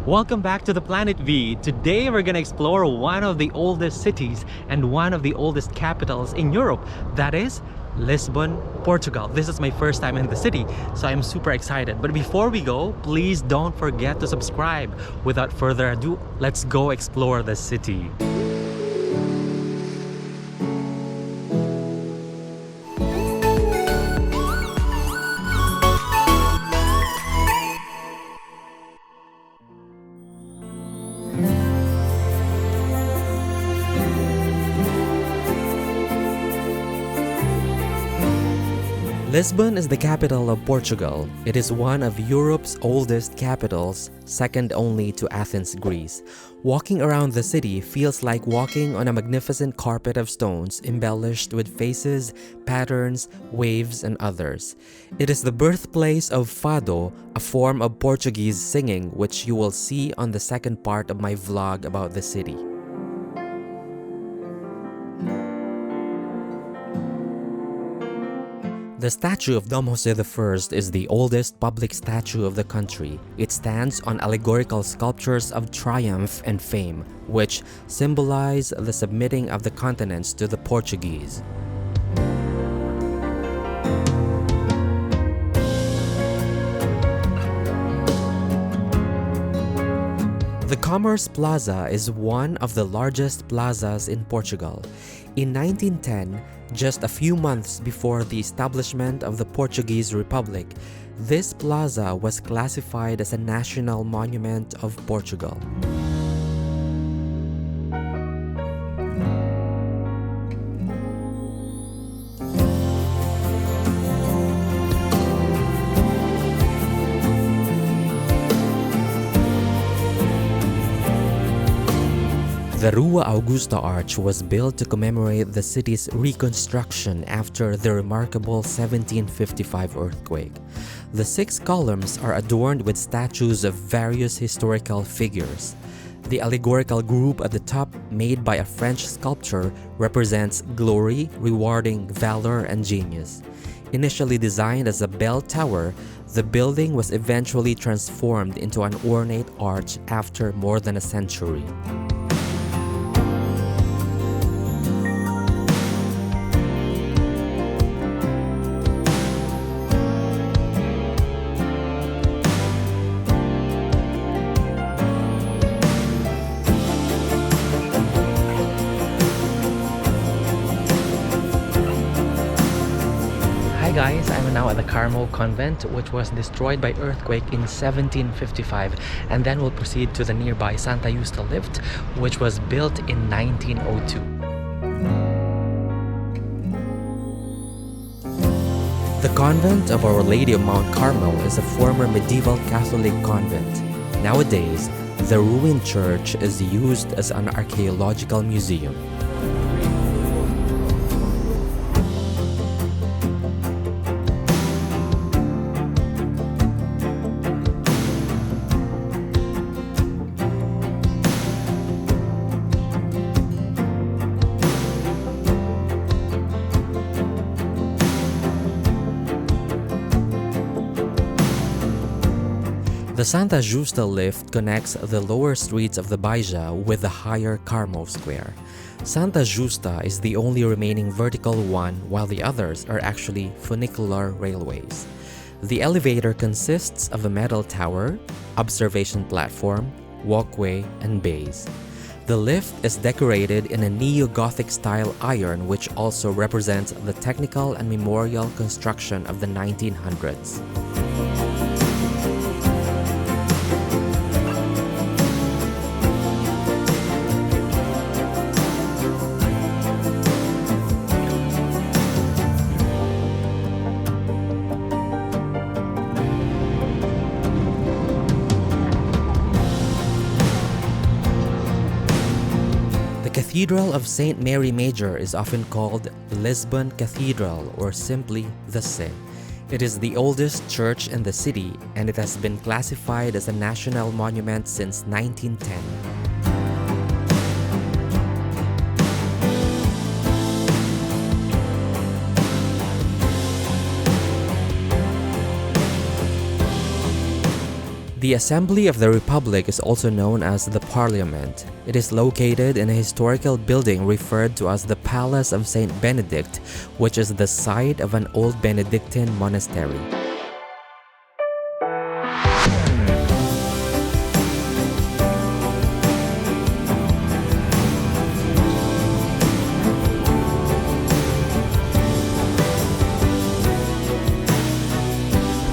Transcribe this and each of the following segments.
Welcome back to the Planet V. Today we're gonna explore one of the oldest cities and one of the oldest capitals in Europe. That is Lisbon, Portugal. This is my first time in the city, so I'm super excited. But before we go, please don't forget to subscribe. Without further ado, let's go explore the city. Lisbon is the capital of Portugal. It is one of Europe's oldest capitals, second only to Athens, Greece. Walking around the city feels like walking on a magnificent carpet of stones embellished with faces, patterns, waves, and others. It is the birthplace of fado, a form of Portuguese singing which you will see on the second part of my vlog about the city. The statue of Dom Jose I is the oldest public statue of the country. It stands on allegorical sculptures of triumph and fame, which symbolize the submitting of the continents to the Portuguese. The Commerce Plaza is one of the largest plazas in Portugal. In 1910, just a few months before the establishment of the Portuguese Republic, this plaza was classified as a national monument of Portugal. The Rua Augusta Arch was built to commemorate the city's reconstruction after the remarkable 1755 earthquake. The 6 columns are adorned with statues of various historical figures. The allegorical group at the top, made by a French sculptor, represents glory, rewarding valor and genius. Initially designed as a bell tower, the building was eventually transformed into an ornate arch after more than a century. Hi guys, I'm now at the Carmo Convent, which was destroyed by earthquake in 1755, and then we'll proceed to the nearby Santa Justa lift, which was built in 1902. The convent of Our Lady of Mount Carmel is a former medieval Catholic convent. Nowadays, the ruined church is used as an archaeological museum. The Santa Justa lift connects the lower streets of the Baija with the higher Carmo Square. Santa Justa is the only remaining vertical one, while the others are actually funicular railways. The elevator consists of a metal tower, observation platform, walkway, and bays. The lift is decorated in a neo-Gothic style iron, which also represents the technical and memorial construction of the 1900s. The Cathedral of St. Mary Major is often called Lisbon Cathedral or simply the Sé. It is the oldest church in the city, and it has been classified as a national monument since 1910. The Assembly of the Republic is also known as the Parliament. It is located in a historical building referred to as the Palace of St. Benedict, which is the site of an old Benedictine monastery.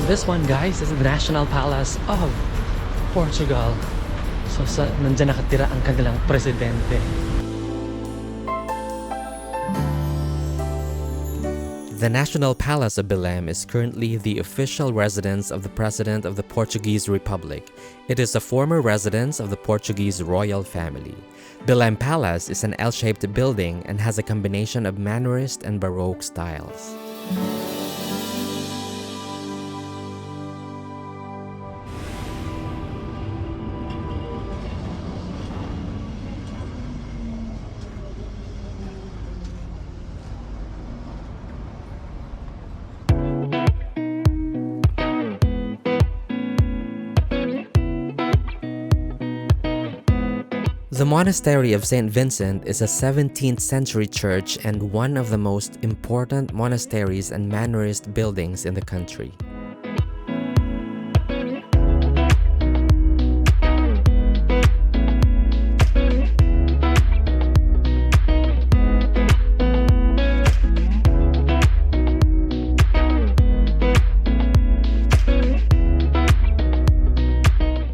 This one, guys, is the National Palace of Portugal. So, nandyan nakatira ang kanilang presidente. The National Palace of Belem is currently the official residence of the President of the Portuguese Republic. It is a former residence of the Portuguese royal family. Belem Palace is an L-shaped building and has a combination of Mannerist and Baroque styles. The Monastery of St. Vincent is a 17th century church and one of the most important monasteries and Mannerist buildings in the country.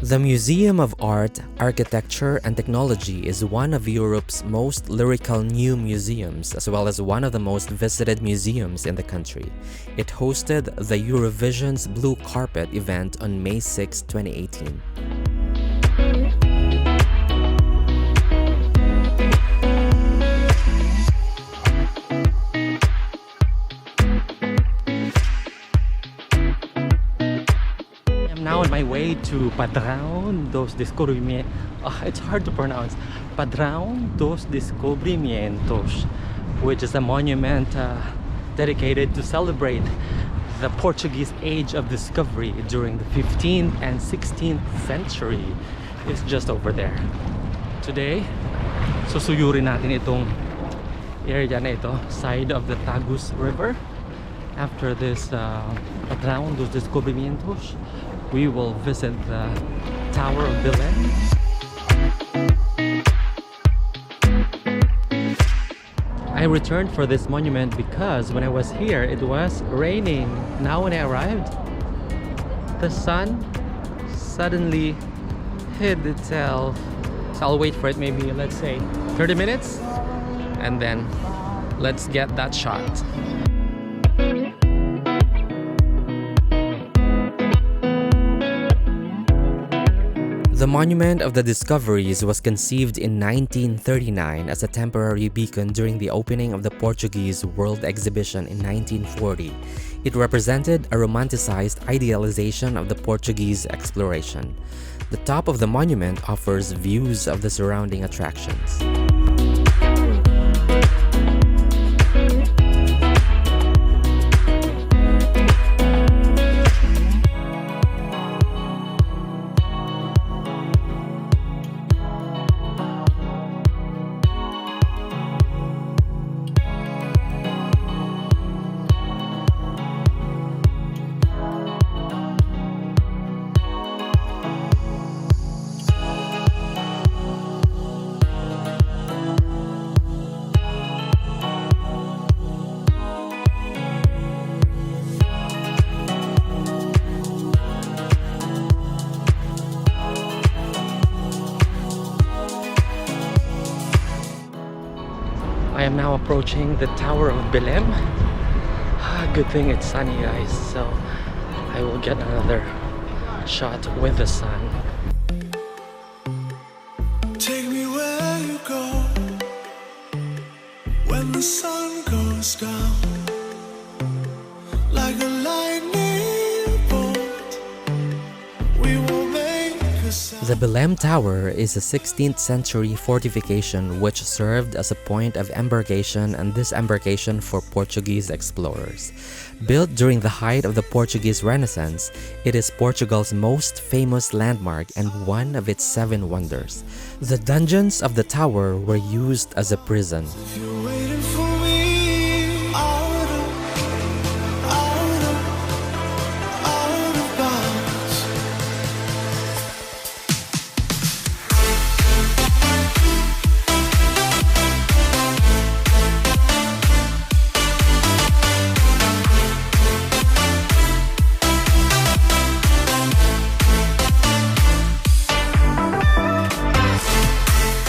The Museum of Art, Architecture and Technology is one of Europe's most lyrical new museums, as well as one of the most visited museums in the country. It hosted the Eurovision's Blue Carpet event on May 6, 2018. Now on my way to Padrão dos Descobrimentos. It's hard to pronounce. Padrão dos Descobrimentos, which is a monument dedicated to celebrate the Portuguese age of discovery during the 15th and 16th century. It's just over there. Today, susuyurin natin itong area na ito, side of the Tagus River. After this Padrão dos Descobrimentos, we will visit the Tower of Belem. I returned for this monument because when I was here, it was raining. Now when I arrived, the sun suddenly hid itself. So I'll wait for it, maybe, let's say, 30 minutes, and then let's get that shot. The Monument of the Discoveries was conceived in 1939 as a temporary beacon during the opening of the Portuguese World Exhibition in 1940. It represented a romanticized idealization of the Portuguese exploration. The top of the monument offers views of the surrounding attractions. I am now approaching the Tower of Belem. Good thing it's sunny, guys, so I will get another shot with the sun. Take me where you go when the sun goes down, like a lightning bolt. We will make a sound. The Belem Tower is a 16th century fortification which served as a point of embarkation and disembarkation for Portuguese explorers. Built during the height of the Portuguese Renaissance, it is Portugal's most famous landmark and one of its 7 wonders. The dungeons of the tower were used as a prison. If you're waiting for me, out of bounds.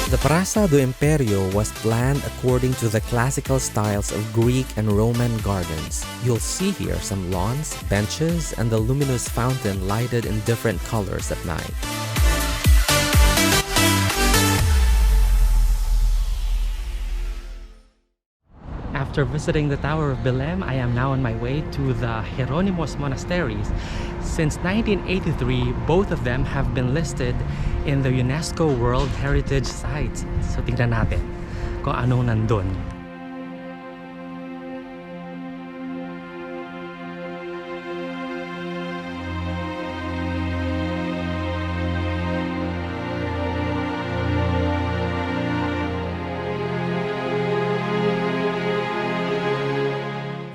The Plaza do Imperio was planned according to the classical styles of Greek and Roman gardens. You'll see here some lawns, benches, and the luminous fountain lighted in different colors at night. After visiting the Tower of Belem, I am now on my way to the Jerónimos Monasteries. Since 1983, both of them have been listed in the UNESCO World Heritage Sites. So tingnan natin kung anong nandun.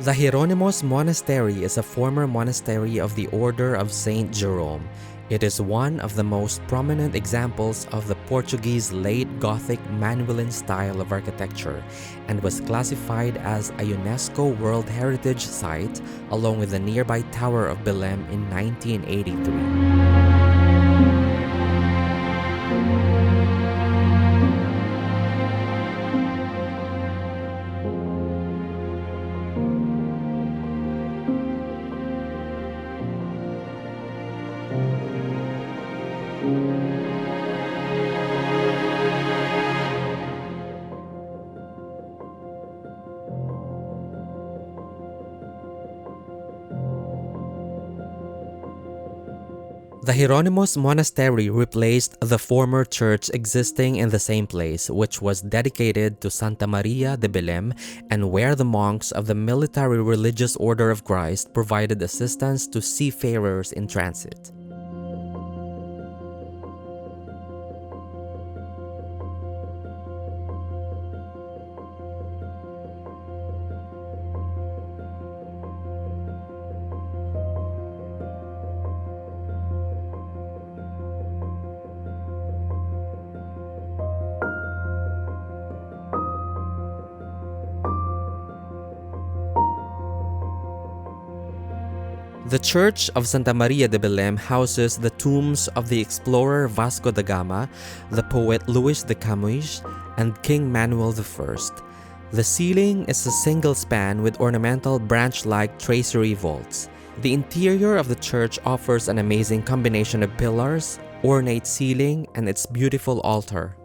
The Jerónimos Monastery is a former monastery of the Order of St. Jerome. It is one of the most prominent examples of the Portuguese late Gothic Manueline style of architecture and was classified as a UNESCO World Heritage Site along with the nearby Tower of Belem in 1983. The Jerónimos Monastery replaced the former church existing in the same place, which was dedicated to Santa Maria de Belem and where the monks of the Military Religious Order of Christ provided assistance to seafarers in transit. The Church of Santa Maria de Belem houses the tombs of the explorer Vasco da Gama, the poet Luis de Camões, and King Manuel I. The ceiling is a single span with ornamental branch-like tracery vaults. The interior of the church offers an amazing combination of pillars, ornate ceiling, and its beautiful altar.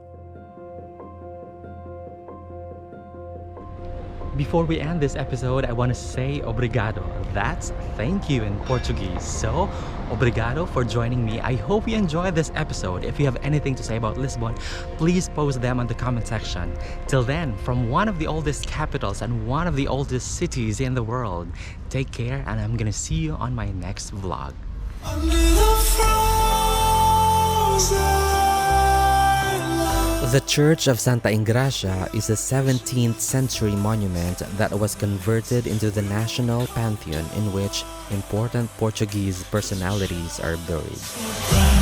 Before we end this episode, I want to say obrigado. That's thank you in Portuguese. So, obrigado for joining me. I hope you enjoyed this episode. If you have anything to say about Lisbon, please post them on the comment section. Till then, from one of the oldest capitals and one of the oldest cities in the world, take care and I'm gonna see you on my next vlog. Under the frozen The Church of Santa Ingracia is a 17th century monument that was converted into the national pantheon in which important Portuguese personalities are buried.